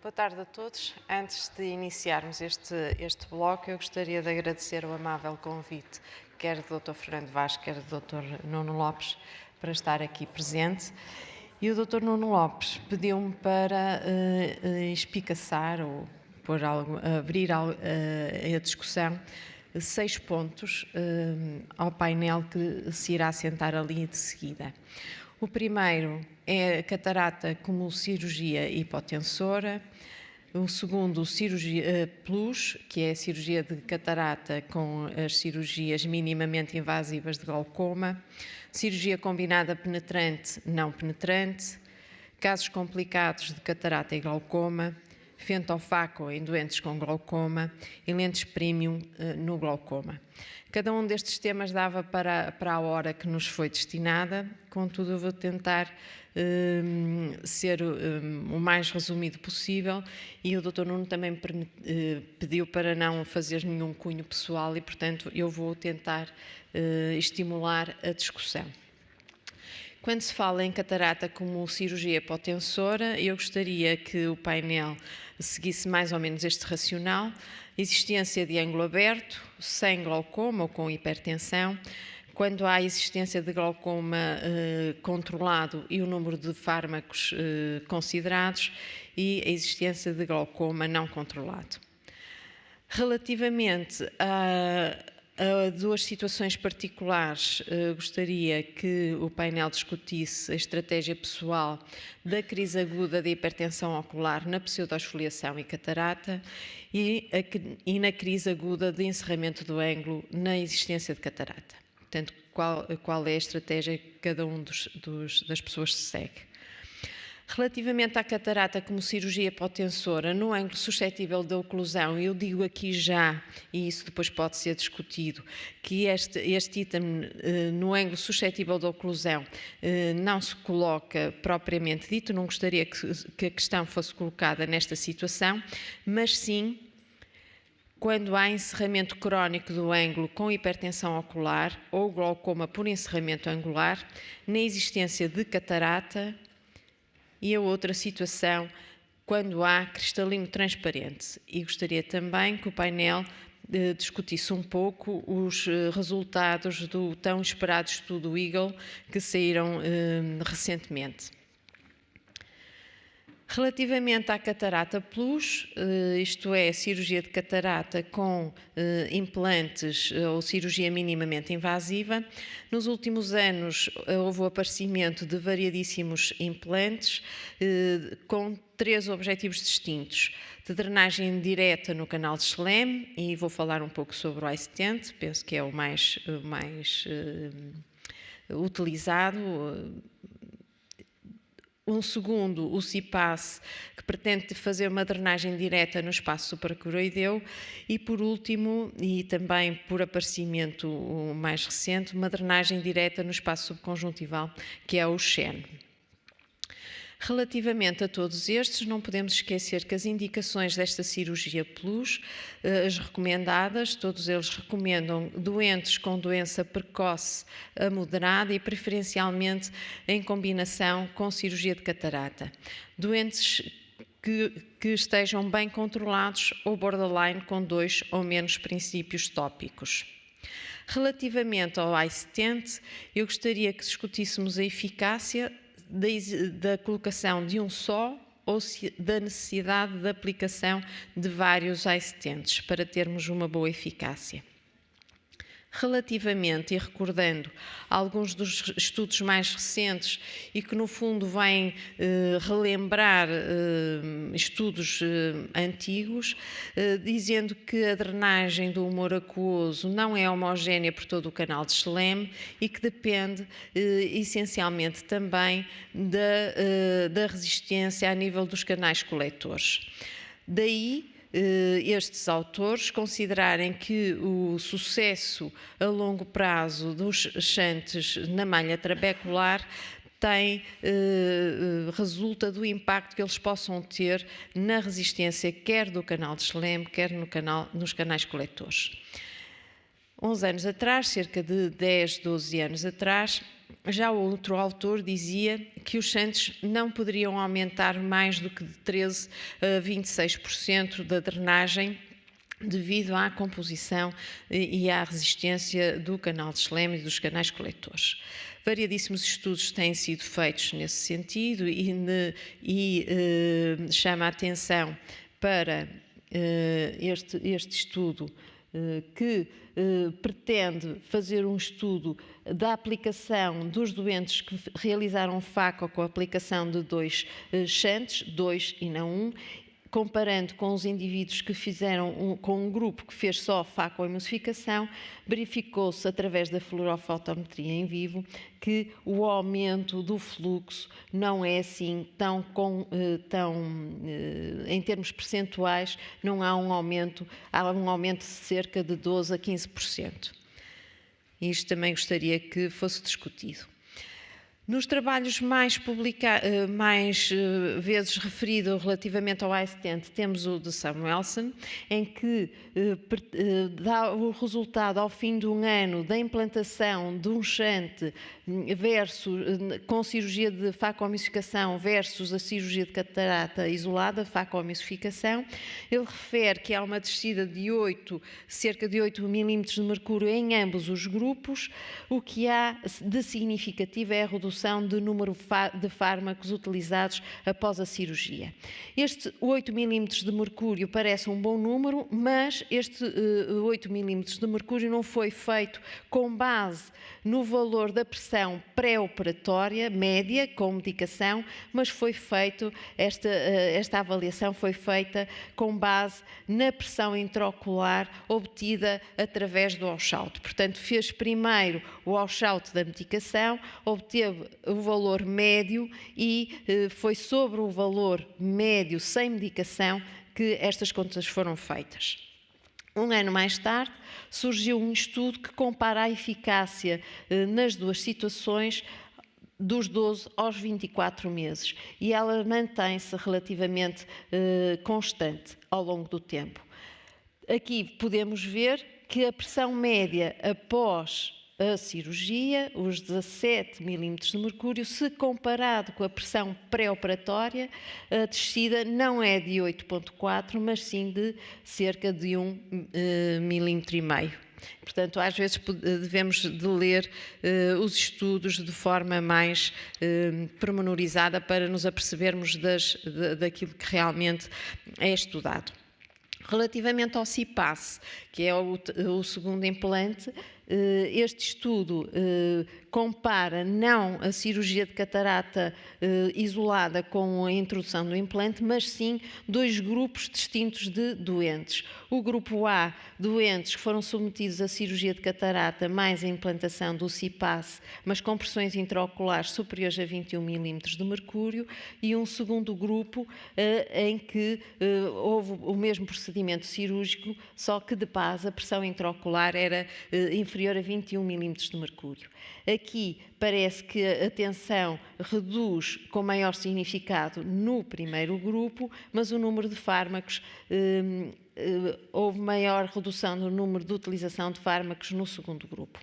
Boa tarde a todos. Antes de iniciarmos este bloco, eu gostaria de agradecer o amável convite, quer do Dr. Fernando Vaz, quer do Dr. Nuno Lopes, para estar aqui presente. E o Dr. Nuno Lopes pediu-me para espicaçar ou abrir a discussão 6 pontos ao painel que se irá sentar ali de seguida. O primeiro é a catarata como cirurgia hipotensora. O segundo, cirurgia plus, que é a cirurgia de catarata com as cirurgias minimamente invasivas de glaucoma. Cirurgia combinada penetrante, não penetrante. Casos complicados de catarata e glaucoma. Fentofaco em doentes com glaucoma e lentes premium no glaucoma. Cada um destes temas dava para a hora que nos foi destinada, contudo eu vou tentar ser o mais resumido possível e o Dr. Nuno também pediu para não fazer nenhum cunho pessoal e, portanto, eu vou tentar estimular a discussão. Quando se fala em catarata como cirurgia hipotensora, eu gostaria que o painel seguisse mais ou menos este racional: existência de ângulo aberto, sem glaucoma ou com hipertensão, quando há existência de glaucoma controlado e o número de fármacos considerados, e a existência de glaucoma não controlado. Relativamente a duas situações particulares, gostaria que o painel discutisse a estratégia pessoal da crise aguda de hipertensão ocular na pseudoesfoliação e catarata e na crise aguda de encerramento do ângulo na existência de catarata. Portanto, qual é a estratégia que cada um das pessoas segue. Relativamente à catarata como cirurgia hipotensora, no ângulo suscetível de oclusão, eu digo aqui já, e isso depois pode ser discutido, que este item no ângulo suscetível de oclusão não se coloca propriamente dito, não gostaria que a questão fosse colocada nesta situação, mas sim quando há encerramento crónico do ângulo com hipertensão ocular ou glaucoma por encerramento angular, na existência de catarata. E a outra situação, quando há cristalino transparente. E gostaria também que o painel discutisse um pouco os resultados do tão esperado estudo Eagle que saíram recentemente. Relativamente à catarata plus, isto é, cirurgia de catarata com implantes ou cirurgia minimamente invasiva, nos últimos anos houve o aparecimento de variadíssimos implantes com 3 objetivos distintos: de drenagem direta no canal de Schlemm, e vou falar um pouco sobre o iStent, penso que é o mais utilizado. Um segundo, o CIPAS, que pretende fazer uma drenagem direta no espaço supracoroideu, e por último, e também por aparecimento mais recente, uma drenagem direta no espaço subconjuntival, que é o SHEN. Relativamente a todos estes, não podemos esquecer que as indicações desta cirurgia plus, as recomendadas, todos eles recomendam doentes com doença precoce a moderada e preferencialmente em combinação com cirurgia de catarata. Doentes que estejam bem controlados ou borderline com 2 ou menos princípios tópicos. Relativamente ao iStent, eu gostaria que discutíssemos a eficácia da colocação de um só ou da necessidade de aplicação de vários iStents para termos uma boa eficácia. Relativamente, e recordando alguns dos estudos mais recentes e que no fundo vêm relembrar estudos antigos, dizendo que a drenagem do humor aquoso não é homogénea por todo o canal de Schlemm e que depende essencialmente também da resistência a nível dos canais coletores. Daí estes autores considerarem que o sucesso a longo prazo dos shunts na malha trabecular resulta do impacto que eles possam ter na resistência quer do canal de Schlemm, quer nos canais coletores. 11 anos atrás, cerca de 10, 12 anos atrás, Já o outro autor dizia que os shunts não poderiam aumentar mais do que de 13% a 26% da drenagem devido à composição e à resistência do canal de Schlem e dos canais coletores. Variadíssimos estudos têm sido feitos nesse sentido e chama a atenção para este estudo que pretende fazer um estudo da aplicação dos doentes que realizaram FACO com a aplicação de 2 shunts, 2 e não 1, comparando com os indivíduos que fizeram com um grupo que fez só facoemulsificação, verificou-se através da fluorofotometria em vivo que o aumento do fluxo não é assim em termos percentuais, não há um aumento, há um aumento de cerca de 12% a 15%. Isto também gostaria que fosse discutido. Nos trabalhos mais vezes referido relativamente ao iStent, temos o de Samuelson, em que dá o resultado ao fim de um ano da implantação de um shunt com cirurgia de facoemulsificação versus a cirurgia de catarata isolada, facoemulsificação. Ele refere que há uma descida de cerca de 8 milímetros de mercúrio em ambos os grupos. O que há de significativo é a redução do número de fármacos utilizados após a cirurgia. Este 8 milímetros de mercúrio parece um bom número, mas este 8 milímetros de mercúrio não foi feito com base no valor da pressão pré-operatória média com medicação, mas foi feito, esta avaliação foi feita com base na pressão intraocular obtida através do washout. Portanto, fez primeiro o washout da medicação, obteve o valor médio e foi sobre o valor médio sem medicação que estas contas foram feitas. Um ano mais tarde, surgiu um estudo que compara a eficácia nas duas situações dos 12 aos 24 meses e ela mantém-se relativamente constante ao longo do tempo. Aqui podemos ver que a pressão média após a cirurgia, os 17 milímetros de mercúrio, se comparado com a pressão pré-operatória, a descida não é de 8,4, mas sim de cerca de 1,5 milímetro. Portanto, às vezes devemos de ler os estudos de forma mais pormenorizada para nos apercebermos daquilo que realmente é estudado. Relativamente ao CIPAS, que é o segundo implante, este estudo compara não a cirurgia de catarata isolada com a introdução do implante, mas sim dois grupos distintos de doentes. O grupo A, doentes que foram submetidos à cirurgia de catarata mais a implantação do CIPAS, mas com pressões intraoculares superiores a 21 milímetros de mercúrio, e um segundo grupo em que houve o mesmo procedimento cirúrgico, só que de base a pressão intraocular era inferior a 21 milímetros de mercúrio. Aqui parece que a tensão reduz com maior significado no primeiro grupo, mas o número de fármacos houve maior redução no número de utilização de fármacos no segundo grupo.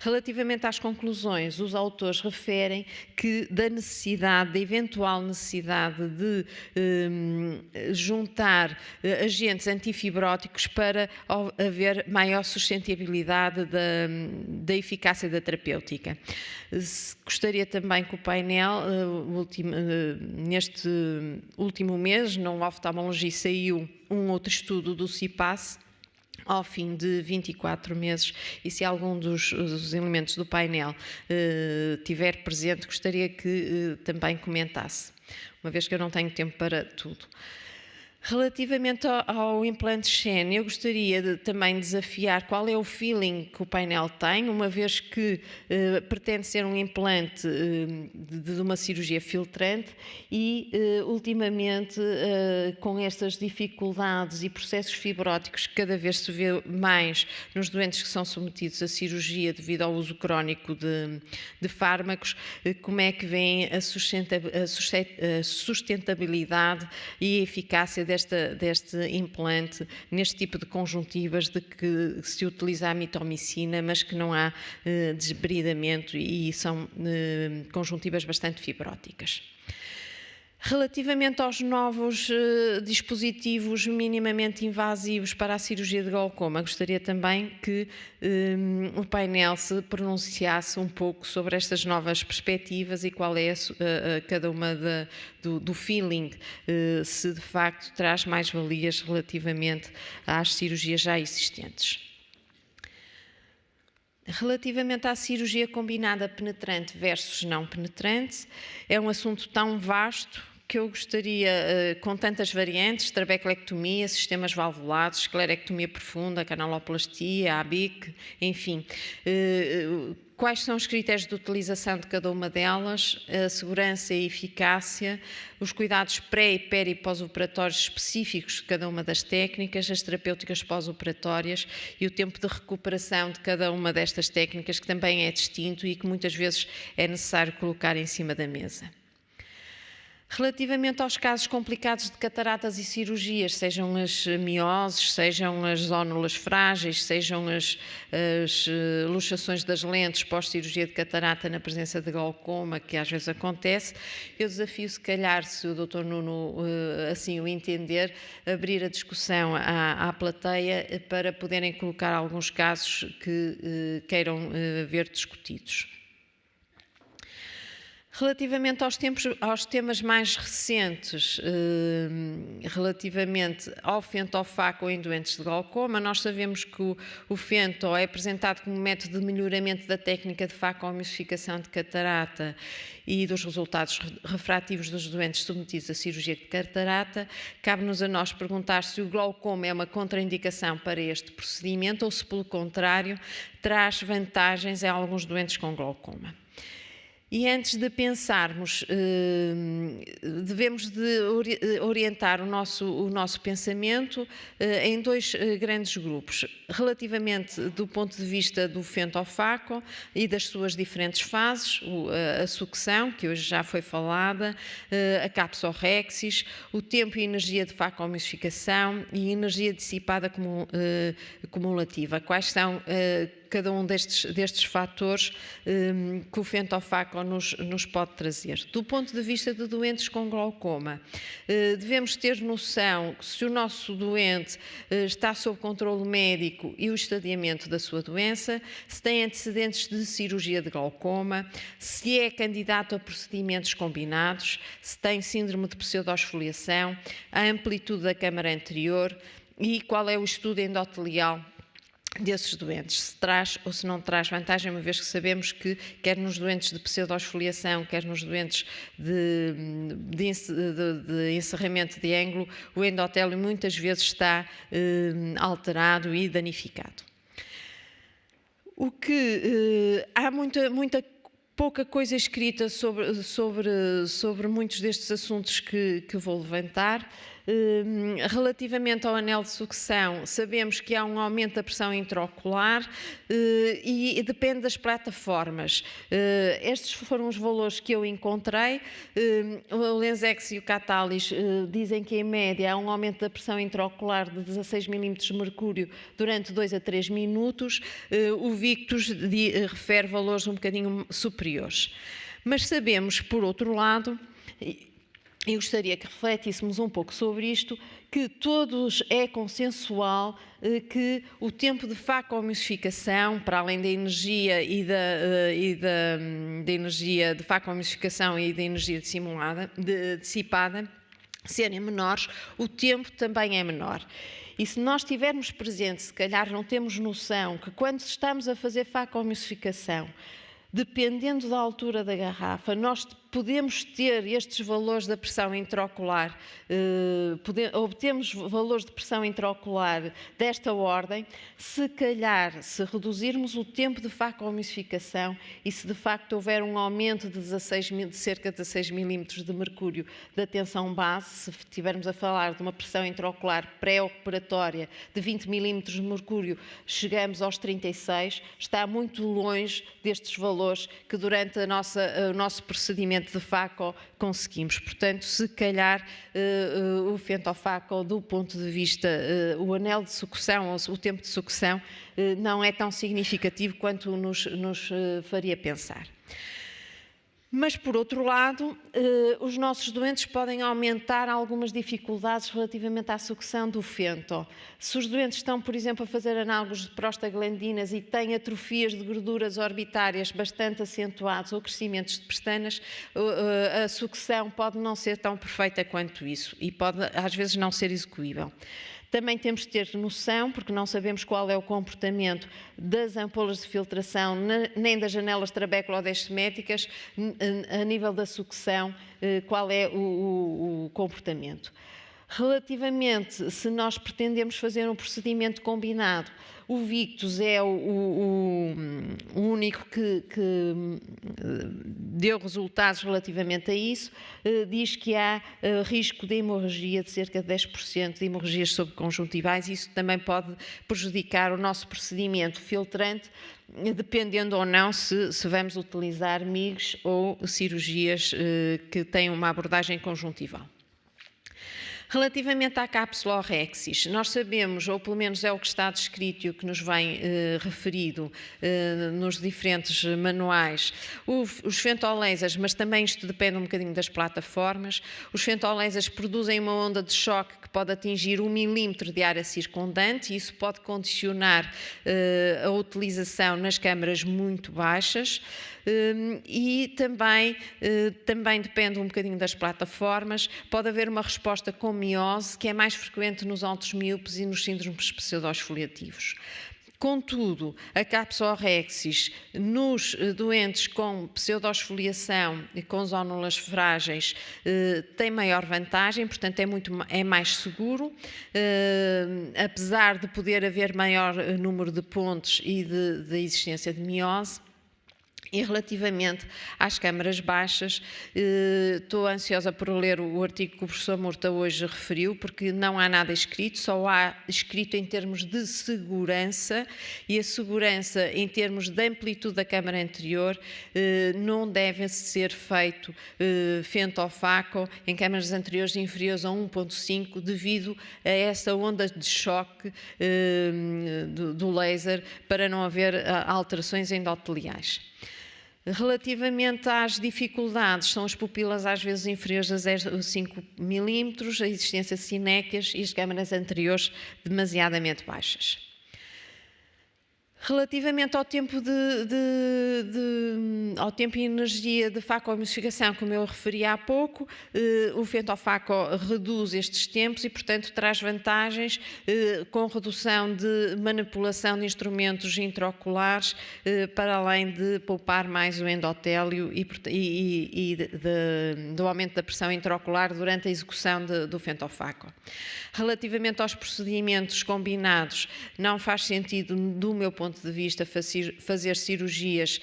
Relativamente às conclusões, os autores referem que da eventual necessidade de juntar agentes antifibróticos para haver maior sustentabilidade da eficácia da terapêutica. Gostaria também que o painel, neste último mês, na oftalmologia saiu um outro estudo do CIPAS, ao fim de 24 meses, e se algum dos elementos do painel tiver presente, gostaria que também comentasse, uma vez que eu não tenho tempo para tudo. Relativamente ao implante Shen, eu gostaria de também desafiar qual é o feeling que o painel tem, uma vez que pretende ser um implante de uma cirurgia filtrante e, ultimamente, com estas dificuldades e processos fibróticos que cada vez se vê mais nos doentes que são submetidos à cirurgia devido ao uso crónico de fármacos, como é que vem a sustentabilidade e a eficácia deste implante neste tipo de conjuntivas de que se utiliza a mitomicina, mas que não há desbridamento e são conjuntivas bastante fibróticas. Relativamente aos novos dispositivos minimamente invasivos para a cirurgia de glaucoma, gostaria também que o painel se pronunciasse um pouco sobre estas novas perspectivas e qual é cada uma do feeling, se de facto traz mais-valias relativamente às cirurgias já existentes. Relativamente à cirurgia combinada penetrante versus não penetrante, é um assunto tão vasto que eu gostaria, com tantas variantes, trabeculectomia, sistemas valvulados, esclerectomia profunda, canaloplastia, ABIC, enfim, quais são os critérios de utilização de cada uma delas, a segurança e eficácia, os cuidados pré- e peri- e pós-operatórios específicos de cada uma das técnicas, as terapêuticas pós-operatórias e o tempo de recuperação de cada uma destas técnicas, que também é distinto e que muitas vezes é necessário colocar em cima da mesa. Relativamente aos casos complicados de cataratas e cirurgias, sejam as mioses, sejam as zónulas frágeis, sejam as luxações das lentes pós-cirurgia de catarata na presença de glaucoma, que às vezes acontece, eu desafio, se calhar, se o Dr. Nuno assim o entender, abrir a discussão à plateia para poderem colocar alguns casos que queiram ver discutidos. Relativamente aos temas mais recentes, relativamente ao fentofaco em doentes de glaucoma, nós sabemos que o fento é apresentado como método de melhoramento da técnica de facoemissificação de catarata e dos resultados refrativos dos doentes submetidos à cirurgia de catarata. Cabe-nos a nós perguntar se o glaucoma é uma contraindicação para este procedimento ou se, pelo contrário, traz vantagens a alguns doentes com glaucoma. E antes de pensarmos, devemos de orientar o nosso pensamento em dois grandes grupos, relativamente do ponto de vista do fentofaco e das suas diferentes fases, a sucção, que hoje já foi falada, a capsorrexis, o tempo e energia de facoemissificação e energia dissipada cumulativa. Quais são cada um destes fatores que o fentofaco nos pode trazer. Do ponto de vista de doentes com glaucoma, devemos ter noção que se o nosso doente está sob controle médico e o estadiamento da sua doença, se tem antecedentes de cirurgia de glaucoma, se é candidato a procedimentos combinados, se tem síndrome de pseudoesfoliação, a amplitude da câmara anterior e qual é o estudo endotelial desses doentes, se traz ou se não traz vantagem, uma vez que sabemos que, quer nos doentes de pseudoesfoliação, quer nos doentes de encerramento de ângulo, o endotélio muitas vezes está alterado e danificado. Há muita pouca coisa escrita sobre muitos destes assuntos que vou levantar. Relativamente ao anel de sucção, sabemos que há um aumento da pressão intraocular e depende das plataformas. Estes foram os valores que eu encontrei. O Lensex e o Catalyst dizem que, em média, há um aumento da pressão intraocular de 16 mm de mercúrio durante 2 a 3 minutos. O Victus refere valores um bocadinho superiores. Mas sabemos, por outro lado, e gostaria que refletíssemos um pouco sobre isto, que todos é consensual que o tempo de facoemissificação, para além da energia da energia de facoemissificação e da energia dissipada, serem menores, o tempo também é menor. E se nós tivermos presente, se calhar não temos noção, que quando estamos a fazer facoemissificação, dependendo da altura da garrafa, nós podemos ter estes valores da pressão intraocular, obtemos valores de pressão intraocular desta ordem, se calhar, se reduzirmos o tempo de facoemissificação e se de facto houver um aumento de cerca de 16 mm de mercúrio da tensão base, se estivermos a falar de uma pressão intraocular pré-operatória de 20 mm de mercúrio, chegamos aos 36, está muito longe destes valores valores que durante o nosso procedimento de FACO conseguimos. Portanto, se calhar o FentoFaco, do ponto de vista, o anel de sucção, ou o tempo de sucção, não é tão significativo quanto nos faria pensar. Mas, por outro lado, os nossos doentes podem aumentar algumas dificuldades relativamente à sucção do fento. Se os doentes estão, por exemplo, a fazer análogos de prostaglandinas e têm atrofias de gorduras orbitárias bastante acentuados ou crescimentos de pestanas, a sucção pode não ser tão perfeita quanto isso e pode, às vezes, não ser execuível. Também temos de ter noção, porque não sabemos qual é o comportamento das ampolas de filtração, nem das janelas trabeculo-desceméticas, a nível da sucção, qual é o comportamento. Relativamente, se nós pretendemos fazer um procedimento combinado, o Victus é o único que deu resultados relativamente a isso, diz que há risco de hemorragia de cerca de 10% de hemorragias subconjuntivais, e isso também pode prejudicar o nosso procedimento filtrante, dependendo ou não se vamos utilizar MIGs ou cirurgias que têm uma abordagem conjuntival. Relativamente à cápsula orexis, nós sabemos, ou pelo menos é o que está descrito e o que nos vem referido nos diferentes manuais, os fentolasers, mas também isto depende um bocadinho das plataformas, os fentolasers produzem uma onda de choque que pode atingir 1 milímetro de área circundante, e isso pode condicionar a utilização nas câmaras muito baixas. E também depende um bocadinho das plataformas, pode haver uma resposta com miose, que é mais frequente nos altos míopes e nos síndromes pseudoesfoliativos. Contudo, a cápsula orexis nos doentes com pseudoesfoliação e com zónulas frágeis tem maior vantagem, portanto é mais seguro, apesar de poder haver maior número de pontos e de existência de miose. E relativamente às câmaras baixas, estou ansiosa por ler o artigo que o professor Murta hoje referiu, porque não há nada escrito, só há escrito em termos de segurança, e a segurança em termos de amplitude da câmara anterior não deve ser feito FentoFaco em câmaras anteriores inferiores a 1.5 devido a essa onda de choque do laser, para não haver alterações endoteliais. Relativamente às dificuldades, são as pupilas às vezes inferiores a 0,5 milímetros, a existência de sinéquias e as câmaras anteriores demasiadamente baixas. Relativamente ao tempo ao tempo e energia de facoemistigação, como eu referi há pouco, o FentoFaco reduz estes tempos e, portanto, traz vantagens com redução de manipulação de instrumentos intraoculares, para além de poupar mais o endotélio e do aumento da pressão intraocular durante a execução do FentoFaco. Relativamente aos procedimentos combinados, não faz sentido, do meu ponto de vista, fazer cirurgias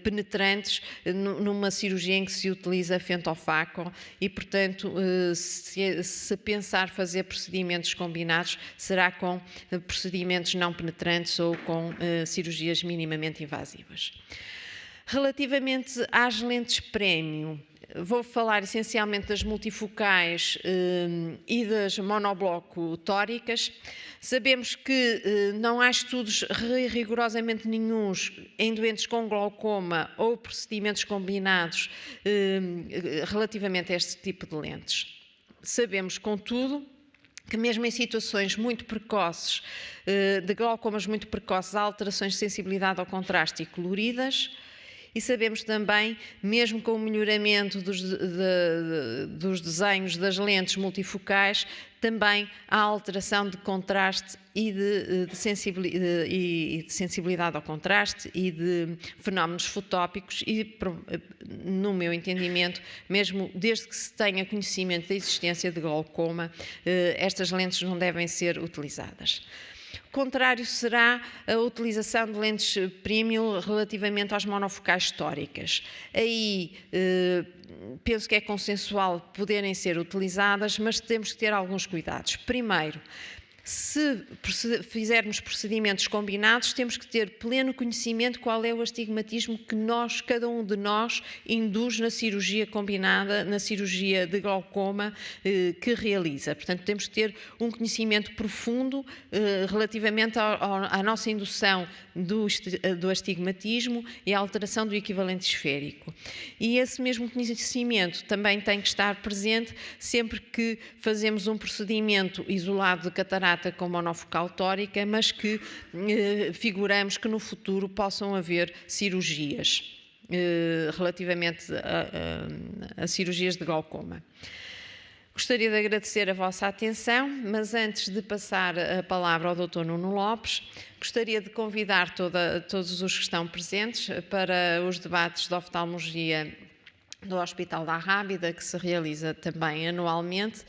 penetrantes numa cirurgia em que se utiliza FentoFaco e, portanto, se pensar fazer procedimentos combinados, será com procedimentos não penetrantes ou com cirurgias minimamente invasivas. Relativamente às lentes prémio, vou falar essencialmente das multifocais e das monobloco tóricas. Sabemos que não há estudos rigorosamente nenhuns em doentes com glaucoma ou procedimentos combinados relativamente a este tipo de lentes. Sabemos, contudo, que mesmo em situações muito precoces, de glaucomas muito precoces, há alterações de sensibilidade ao contraste e coloridas. E sabemos também, mesmo com o melhoramento dos desenhos das lentes multifocais, também há alteração de contraste e de sensibilidade ao contraste e de fenómenos fotópicos e, no meu entendimento, mesmo desde que se tenha conhecimento da existência de glaucoma, estas lentes não devem ser utilizadas. O contrário será a utilização de lentes premium relativamente às monofocais tóricas. Aí penso que é consensual poderem ser utilizadas, mas temos que ter alguns cuidados. Primeiro, Se fizermos procedimentos combinados, temos que ter pleno conhecimento qual é o astigmatismo que cada um de nós induz na cirurgia combinada, na cirurgia de glaucoma que realiza. Portanto, temos que ter um conhecimento profundo relativamente à nossa indução do astigmatismo e à alteração do equivalente esférico. E esse mesmo conhecimento também tem que estar presente sempre que fazemos um procedimento isolado de catarata com monofocal tórica, mas que figuramos que no futuro possam haver cirurgias relativamente a cirurgias de glaucoma. Gostaria de agradecer a vossa atenção, mas antes de passar a palavra ao Dr. Nuno Lopes, gostaria de convidar todos os que estão presentes para os debates de oftalmologia do Hospital da Rábida, que se realiza também anualmente.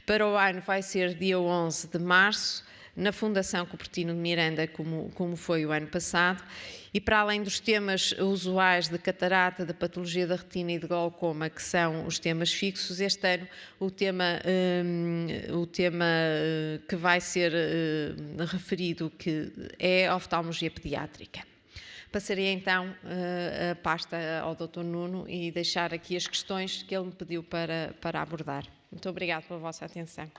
Para o ano vai ser dia 11 de março, na Fundação Cupertino de Miranda, como foi o ano passado, e para além dos temas usuais de catarata, de patologia da retina e de glaucoma, que são os temas fixos, este ano o tema que vai ser referido que é a oftalmologia pediátrica. Passarei então a pasta ao Dr. Nuno e deixar aqui as questões que ele me pediu para abordar. Muito obrigada pela vossa atenção.